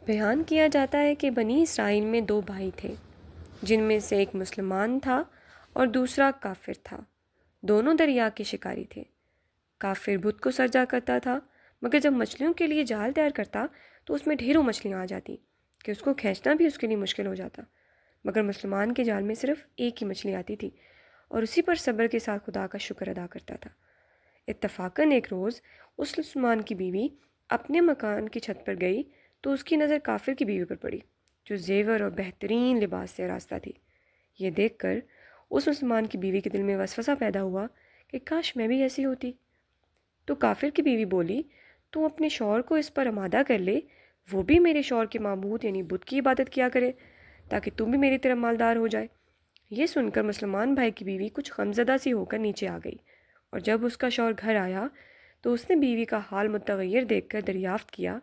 بیان کیا جاتا ہے کہ بنی اسرائیل میں دو بھائی تھے، جن میں سے ایک مسلمان تھا اور دوسرا کافر تھا۔ دونوں دریا کے شکاری تھے۔ کافر بت کو سجدہ کرتا تھا، مگر جب مچھلیوں کے لیے جال تیار کرتا تو اس میں ڈھیروں مچھلیاں آ جاتی کہ اس کو کھینچنا بھی اس کے لیے مشکل ہو جاتا، مگر مسلمان کے جال میں صرف ایک ہی مچھلی آتی تھی اور اسی پر صبر کے ساتھ خدا کا شکر ادا کرتا تھا۔ اتفاقاً ایک روز اس مسلمان کی بیوی اپنے مکان کی چھت پر گئی تو اس کی نظر کافر کی بیوی پر پڑی، جو زیور اور بہترین لباس سے آراستہ تھی۔ یہ دیکھ کر اس مسلمان کی بیوی کے دل میں وسوسہ پیدا ہوا کہ کاش میں بھی ایسی ہوتی۔ تو کافر کی بیوی بولی، تم اپنے شوہر کو اس پر آمادہ کر لے، وہ بھی میرے شوہر کے معبود یعنی بت کی عبادت کیا کرے، تاکہ تم بھی میری طرح مالدار ہو جائے۔ یہ سن کر مسلمان بھائی کی بیوی کچھ غمزدہ سی ہو کر نیچے آ گئی، اور جب اس کا شوہر گھر آیا تو اس نے بیوی کا حال متغیر دیکھ کر دریافت کیا،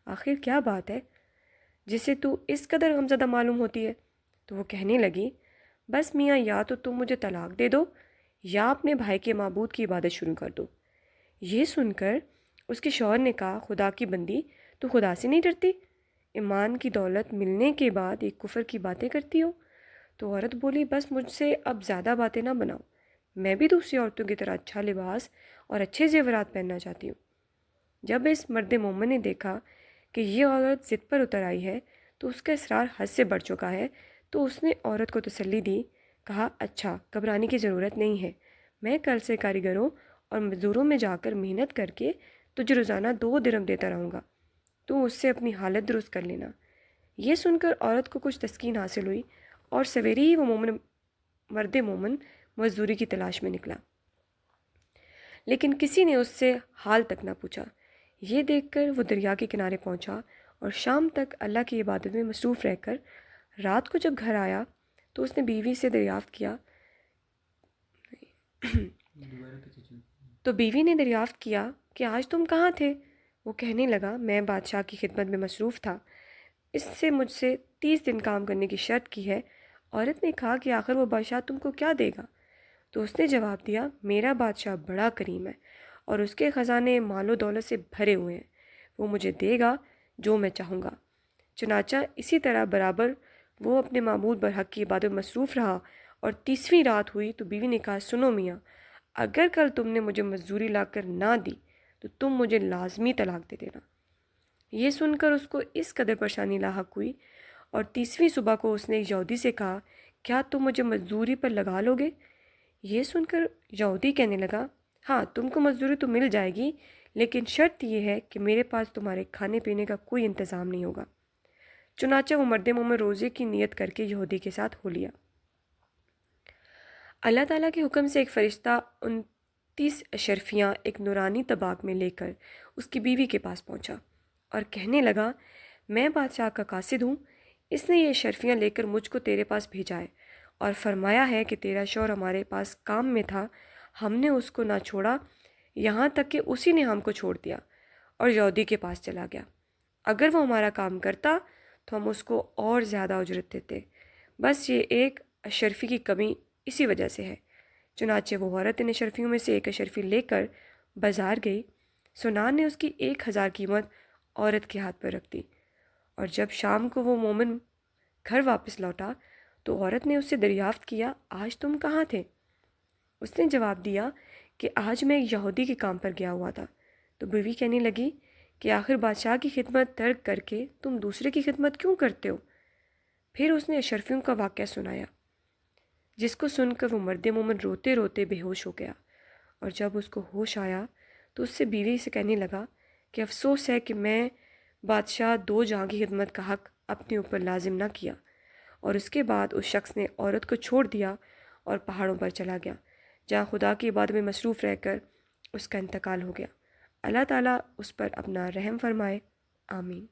آخر کیا بات ہے جسے تو اس قدر غمزدہ معلوم ہوتی ہے؟ تو وہ کہنے لگی، بس میاں، یا تو تم مجھے طلاق دے دو یا اپنے بھائی کے معبود کی عبادت شروع کر دو۔ یہ سن کر اس کے شوہر نے کہا، خدا کی بندی، تو خدا سے نہیں ڈرتی؟ ایمان کی دولت ملنے کے بعد ایک کفر کی باتیں کرتی ہو؟ تو عورت بولی، بس مجھ سے اب زیادہ باتیں نہ بناؤ، میں بھی دوسری عورتوں کی طرح اچھا لباس اور اچھے زیورات پہننا چاہتی ہوں۔ جب اس مرد مومن نے دیکھا کہ یہ عورت ضد پر اتر آئی ہے تو اس کا اصرار حد سے بڑھ چکا ہے، تو اس نے عورت کو تسلی دی، کہا، اچھا، گھبرانے کی ضرورت نہیں ہے، میں کل سے کاریگروں اور مزدوروں میں جا کر محنت کر کے تجھے روزانہ 2 درہم دیتا رہوں گا، تو اس سے اپنی حالت درست کر لینا۔ یہ سن کر عورت کو کچھ تسکین حاصل ہوئی اور سویرے ہی وہ مرد مومن مزدوری کی تلاش میں نکلا، لیکن کسی نے اس سے حال تک نہ پوچھا۔ یہ دیکھ کر وہ دریا کے کنارے پہنچا اور شام تک اللہ کی عبادت میں مصروف رہ کر رات کو جب گھر آیا تو اس نے بیوی سے دریافت کیا تو بیوی نے دریافت کیا کہ آج تم کہاں تھے؟ وہ کہنے لگا، میں بادشاہ کی خدمت میں مصروف تھا، اس سے مجھ سے 30 دن کام کرنے کی شرط کی ہے۔ عورت نے کہا کہ آخر وہ بادشاہ تم کو کیا دے گا؟ تو اس نے جواب دیا، میرا بادشاہ بڑا کریم ہے اور اس کے خزانے مال و دولت سے بھرے ہوئے ہیں، وہ مجھے دے گا جو میں چاہوں گا۔ چنانچہ اسی طرح برابر وہ اپنے معبود برحق کی عبادت میں مصروف رہا، اور 30ویں رات ہوئی تو بیوی نے کہا، سنو میاں، اگر کل تم نے مجھے مزدوری لا کر نہ دی تو تم مجھے لازمی طلاق دے دینا۔ یہ سن کر اس کو اس قدر پریشانی لاحق ہوئی، اور 30ویں صبح کو اس نے ایک یہودی سے کہا، کیا تم مجھے مزدوری پر لگا لو گے؟ یہ سن کر یہودی کہنے لگا، ہاں، تم کو مزدوری تو مل جائے گی، لیکن شرط یہ ہے کہ میرے پاس تمہارے کھانے پینے کا کوئی انتظام نہیں ہوگا۔ چنانچہ وہ مرد مومن روزے کی نیت کر کے یہودی کے ساتھ ہو لیا۔ اللہ تعالیٰ کے حکم سے ایک فرشتہ 29 اشرفیاں ایک نورانی طباق میں لے کر اس کی بیوی کے پاس پہنچا اور کہنے لگا، میں بادشاہ کا قاصد ہوں، اس نے یہ اشرفیاں لے کر مجھ کو تیرے پاس بھیجا ہے اور فرمایا ہے کہ تیرا شوہر ہمارے پاس کام میں تھا، ہم نے اس کو نہ چھوڑا، یہاں تک کہ اسی نے ہم کو چھوڑ دیا اور یہودی کے پاس چلا گیا۔ اگر وہ ہمارا کام کرتا تو ہم اس کو اور زیادہ اجرت دیتے، بس یہ ایک اشرفی کی کمی اسی وجہ سے ہے۔ چنانچہ وہ عورت ان اشرفیوں میں سے ایک اشرفی لے کر بازار گئی۔ سنار نے اس کی 1000 قیمت عورت کے ہاتھ پر رکھ دی، اور جب شام کو وہ مومن گھر واپس لوٹا تو عورت نے اس سے دریافت کیا، آج تم کہاں تھے؟ اس نے جواب دیا کہ آج میں ایک یہودی کے کام پر گیا ہوا تھا۔ تو بیوی کہنے لگی کہ آخر بادشاہ کی خدمت ترک کر کے تم دوسرے کی خدمت کیوں کرتے ہو؟ پھر اس نے اشرفیوں کا واقعہ سنایا، جس کو سن کر وہ مرد مومن روتے روتے بے ہوش ہو گیا، اور جب اس کو ہوش آیا تو اس سے بیوی سے کہنے لگا کہ افسوس ہے کہ میں بادشاہ 2 جہاں کی خدمت کا حق اپنے اوپر لازم نہ کیا۔ اور اس کے بعد اس شخص نے عورت کو چھوڑ دیا اور پہاڑوں پر چلا گیا، جہاں خدا کی عبادت میں مصروف رہ کر اس کا انتقال ہو گیا۔ اللہ تعالیٰ اس پر اپنا رحم فرمائے، آمین۔